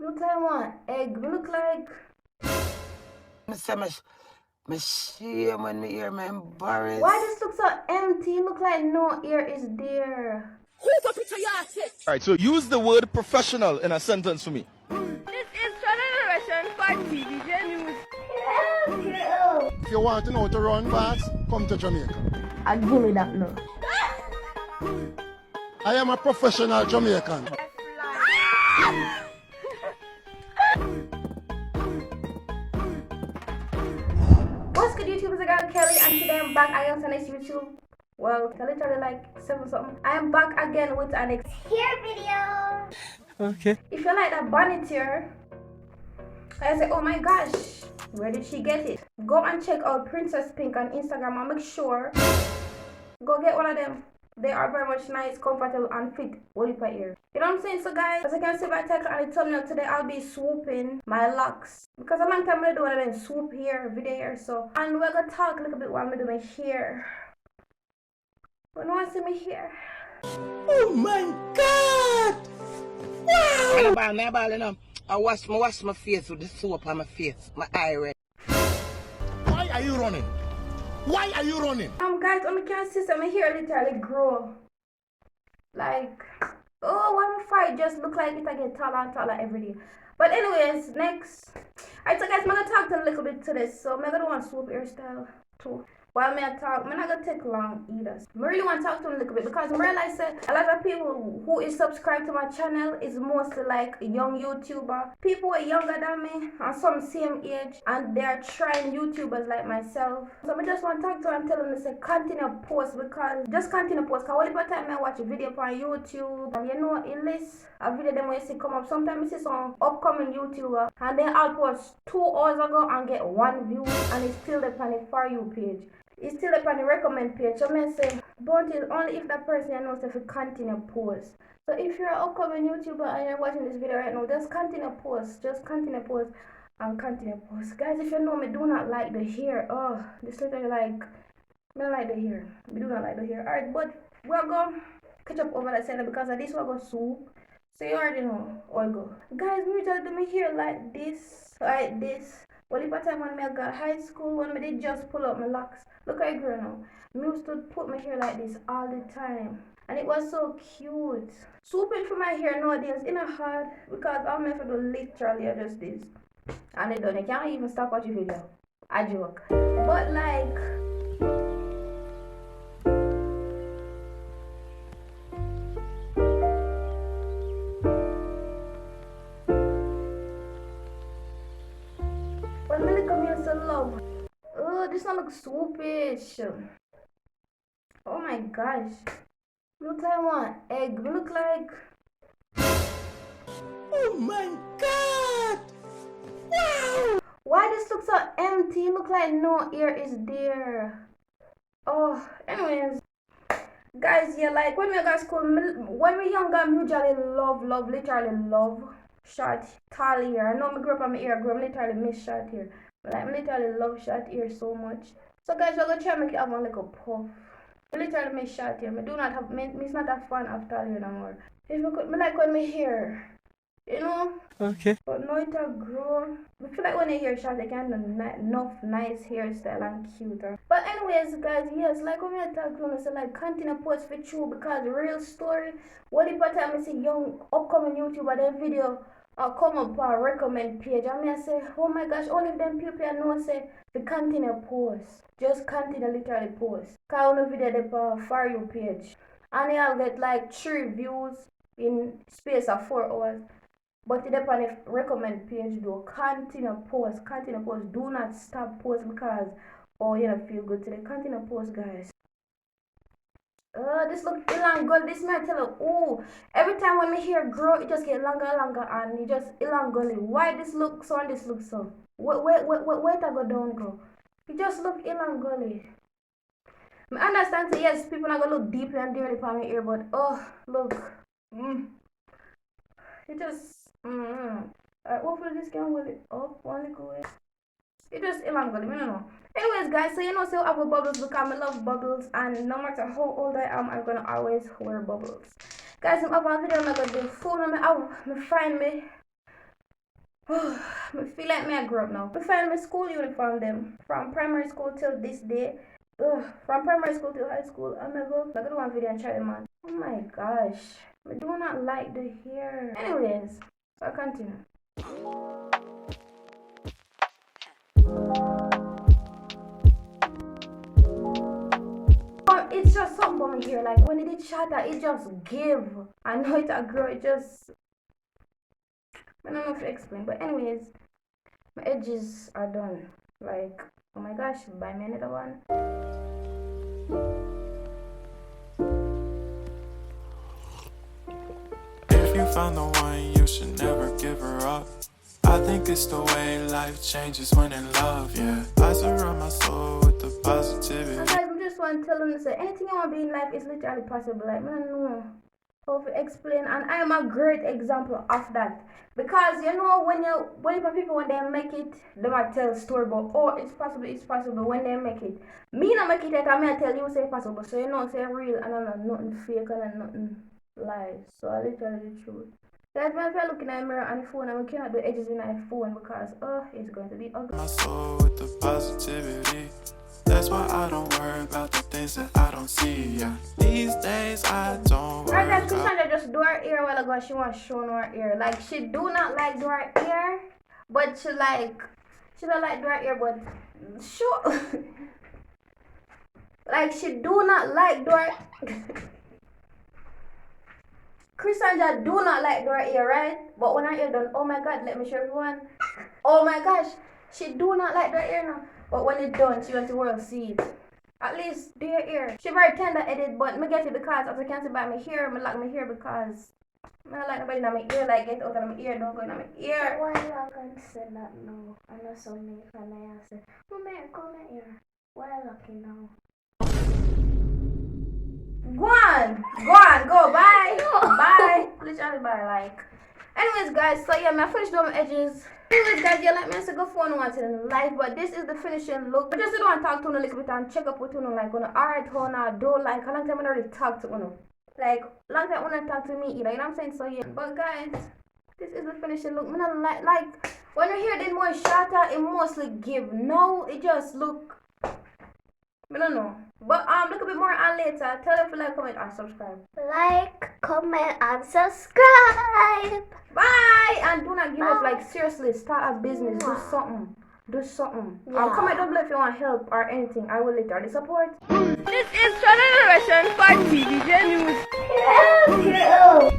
Look like one egg. Look like. I say me shame when me hear me embarrassed. Why this look so empty? Look like no ear is there. Alright, so use the word professional in a sentence for me. This is Generation for TVJ News. If you want to know how to run fast, come to Jamaica. I give me that no. I am a professional Jamaican. What's good, YouTubers? I got Kelly, and today I'm back again on this YouTube. Well, literally like 7 something. I am back again with an here video. Okay. If you like that bonnet here, I say, oh my gosh, where did she get it? Go and check out Princess Pink on Instagram and make sure go get one of them. They are very much nice, comfortable, and fit only per ear. You know what I'm saying? So guys, as you can see by title and the thumbnail, today I'll be swooping my locks. Because a long time I do one of them swoop here, video here, so. And we're gonna talk a little bit while I do my hair. But no one see me here. Oh my God! Wow! I wash my face with the soap on my face, my eye red. Why are you running? Why are you running? Guys, I can see some hair literally grow. Like, oh, why my fight just look like it I get taller and taller every day. But anyways, next. Alright, so guys, I'm gonna talk to a little bit to this. So I'm gonna want swoop hairstyle too. While I talk, I'm not gonna take long either. I really want to talk to them a little bit because I realize that a lot of people who is subscribed to my channel is mostly like young YouTuber. People are younger than me and some same age, and they're trying YouTubers like myself. So I just want to talk to them and tell them to say continue post, because just continue post. Cause all the time I watch a video on YouTube, and you know in this a video them when you see come up, sometimes you see some upcoming YouTuber and then I'll post 2 hours ago and get 1 view, and it's still the on the For You page. It's still up on the recommend page. So I say, but it's only if that person knows if you continue post. So if you're an upcoming YouTuber and you're watching this video right now, just continue post. Just continue post and continue post. Guys, if you know me, do not like the hair. Oh, this literally like, I don't like the hair. We do not like the hair. Alright, but we're going to catch up over that center because of this we're going to swoop. So you already know how I go. Guys, me tell them hair like this. Like this. Well, if I time when I got high school, when I did just pull up my locks. Look how I grew now. I used to put my hair like this all the time. And it was so cute. Swooping for my hair nowadays is not hard because all my have to do literally just this. And they don't. I can't even stop watching video. I joke. But like, when Millie come here so love. Oh, this one looks swoopish. Oh my gosh. Look like one egg. Look like. Oh my God! Wow! Why this looks so empty? Look like no ear is there. Oh, anyways. Guys, yeah, like when we got school, when we younger, we usually literally love short, tall hair. I know me grew up on my ear, I literally miss short hair. Like, I literally love short hair so much. So guys, we're gonna try to make it have one like a puff. I literally miss short hair. I do not have, it's not a fan of tall hair no more. If you could, me like when my hair, you know? Okay. But now it a grow. I feel like when I hear short, I can do enough nice hairstyle and cuter. But anyways, guys, yes, like when I talk to you, so like continue post for true because the real story. What if I time I see young upcoming YouTuber their video come up on recommend page, I mean I say, oh my gosh, only if them people know say the continue post. Just continue literally post. Cause on the video they For You page. And I'll get like 3 views in space of 4 hours. But it depends on the recommend page though. Continue post. Do not stop post because you don't feel good today. Continue post, guys. This look long good. This man tell you, oh, every time when my hair grow, it just get longer and longer, and it just long gully. Why this look so and this look so? Where it go down go? It just look long gully. I understand say yes, people not gonna look deeply and dearly upon my ear, but oh look. It just hopefully this can will it up one little way. It just elongated, I don't know. Anyways, guys, so you know, so I have bubbles because I love bubbles, and no matter how old I am, I'm gonna always wear bubbles. Guys, I'm up on video, I'm gonna do phone on me. I find me I feel like me I grew up now. I find my school uniform them from primary school till this day. From primary school to high school, I'm gonna do one video and try them on. Oh my gosh, I do not like the hair. Anyways, so I continue. It's just something on my hair. Like when it did shatter, it just give. I know it a girl. It just I don't know if to explain. But anyways, my edges are done. Like oh my gosh, buy me another one. If you found the one, you should never give her up. I think it's the way life changes when in love, yeah. I surround my soul with the positivity. And guys, I just want to tell them to say anything you want to be in life is literally possible. Like, I don't know how to explain, and I am a great example of that. Because you know, when people when they make it, they might tell a story about it's possible when they make it. Me not make it yet, I may tell you say possible. So you know, say real and I'm nothing fake and nothing lies. So I literally the truth. Guys, when I looking at the mirror on the phone, and we cannot do edges in my phone because it's going to be ugly. My soul with the positivity. That's why I don't worry about the things that I don't see. Yeah. These days I don't worry. Alright, guys, Christian just do her ear a while ago. She wants to show her ear. Like she do not like do her ear, but she don't like do her ear, but sure. Like she do not like do her. Christian do not like do her ear, right? But when her ear done, oh my god, let me show everyone. Oh my gosh, she do not like do her ear now. But when it's done, she wants the world to see it. At least do your ear. She very tender edit, but me get it because as I can't see by my hair, I like my hair because I don't like nobody in my ear, like get out of my ear, don't go in my ear. Why you are going to say that now? I know so many friends I say, oh man, come here. Why lucky now? Go, bye. Bye. Literally bye, like. Anyways, guys, so yeah, I finished doing my edges. Anyways, guys, yeah, like me, I go for once in life, but this is the finishing look. I just don't want to talk to you a little bit and check up with you, like, alright, how now, do, like, how long time I already talk to you, like, long time I talk to me either, you know what I'm saying? So yeah, but guys, this is the finishing look. I don't like, when you hear this more shorter, it mostly give. No, it just look, I don't know. But look a bit more on later. Tell them to like, comment, and subscribe. Like, comment, and subscribe. Bye! And do not give up. Like, seriously, start a business. Do something. Do something. Yeah. Comment down below if you want help or anything. I will literally support. This is Channel Narration for TVJ News. Yeah.